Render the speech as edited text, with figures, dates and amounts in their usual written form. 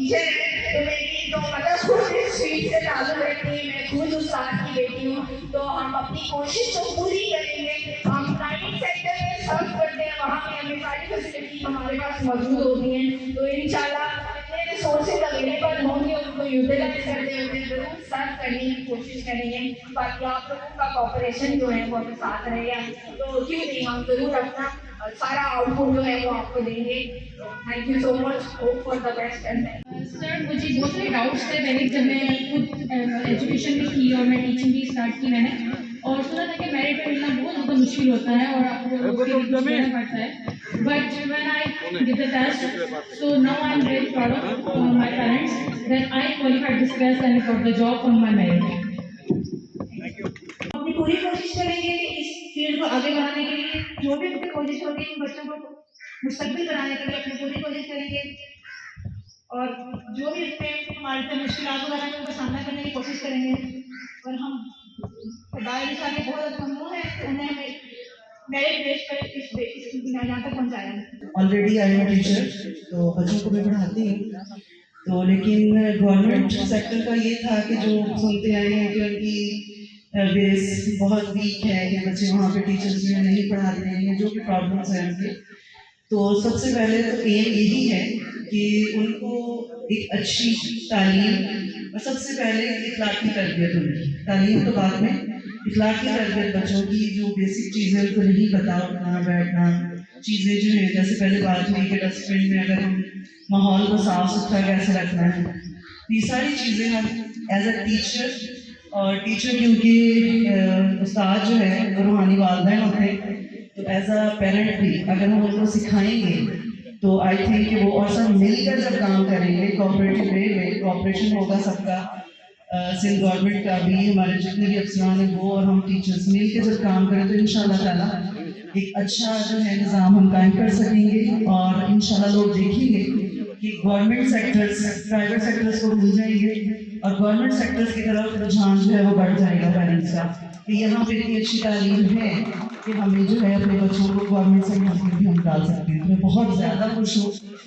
Teacher ہے تو میری تو مطلب خود اس فیلڈ سے تعلق رکھتی ہے، میں خود استاد کی بیٹی ہوں، تو ہم اپنی کوشش تو پوری کریں گے. ہم پرائیویٹ سیکٹر میں سرو کرتے ہیں، وہاں پہ ہمیں ساری فیسلٹیز ہمارے پاس موجود ہوتی ہیں، تو انشاءاللہ جتنے ریسورسز اویلیبل ہوں گے ان کو یوٹیلائز کرتے ہوئے ضرور سرو کرنے کی کوشش کریں گے. باقی آپ لوگوں کا کوآپریشن جو ہے وہ ہمیں ساتھ رہے گا، تو کیوں نہیں ہم ضرور اپنا سارا آؤٹ پٹ جو ہے وہ آپ کو دیں گے. Thank you so much, hope for the best. Sir مجھے بہت سارے ڈاؤٹس تھے پہلے جب میں خود ایجوکیشن بھی کی اور میں ٹیچنگ بھی اسٹارٹ کی میں نے، اور سنا تھا کہ میرٹ پہ ملنا بہت زیادہ مشکل ہوتا ہے اور آپ کو اس کے لیے کچھ کرنا پڑتا ہے. But when I did the test, so now I'm very proud of my parents that I qualified this test and got the job on my merit. اپنی پوری کوشش کریں گے کہ اس فیلڈ کو آگے بڑھانے کے لیے جو بھی اپنی کوشش ہوگی ان بچوں کو مستقبل بنانے کے لیے اپنی پوری کوشش کریں گے، اور جو بھی اس میں ہمارے سے مشکلات وغیرہ ہیں ان کا سامنا کرنے کی کوشش کریں گے. اور ہم خدائے کے بہت ممنون ہیں کہ انہیں ہمیں میرٹ بیس پر اس یہاں تک پہنچایا ہے. آلریڈی آئی ایم ٹیچر تو بچوں کو میں پڑھاتی ہوں، تو لیکن گورنمنٹ سیکٹر کا یہ تھا کہ جو سنتے آئے ہیں کہ ان کی بیس بہت ویک ہے کہ بچے وہاں پہ ٹیچرز جو ہے نہیں پڑھاتے ہیں، جو بھی پرابلمس ہیں ان کے، تو سب سے پہلے تو ایم یہی ہے کہ ان کو ایک اچھی تعلیم اور سب سے پہلے اخلاقی تربیت ان کی، تعلیم تو بعد میں، اخلاقی تربیت بچوں کی جو بیسک چیزیں ان کو نہیں پتا، اٹھنا بیٹھنا چیزیں جو ہیں، جیسے پہلے بات ہوئی کہ ڈسٹ بن میں اگر ہم ماحول کو صاف ستھرا کیسے رکھنا ہے، یہ ساری چیزیں ہم ایز اے ٹیچر، اور ٹیچر کیونکہ استاد جو ہے وہ روحانی والدین ہوتے ہیں، تو ایز اے پیرنٹ بھی اگر ہم ان کو سکھائیں گے تو آئی تھنک کہ وہ اور سب مل کر جب کام کریں گے کوآپریٹو وے میں، کوآپریشن ہوگا سب کا، سندھ گورنمنٹ کا بھی، ہمارے جتنے بھی افسران ہیں وہ اور ہم ٹیچرس مل کے جب کام کریں تو انشاءاللہ تعالیٰ ایک اچھا جو ہے نظام ہم قائم کر سکیں گے. اور انشاءاللہ لوگ دیکھیں گے کہ گورنمنٹ سیکٹرز پرائیویٹ سیکٹرز کو بھول جائیں گے اور گورنمنٹ سیکٹرز کی طرف رجحان جو ہے وہ بڑھ جائے گا پیرنٹس کا، کہ یہاں پہ اتنی اچھی تعلیم ہے کہ ہمیں جو ہے اپنے بچوں کو گورنمنٹ سیکٹر میں بھی ہم ڈال سکتے ہیں. میں بہت زیادہ خوش ہوں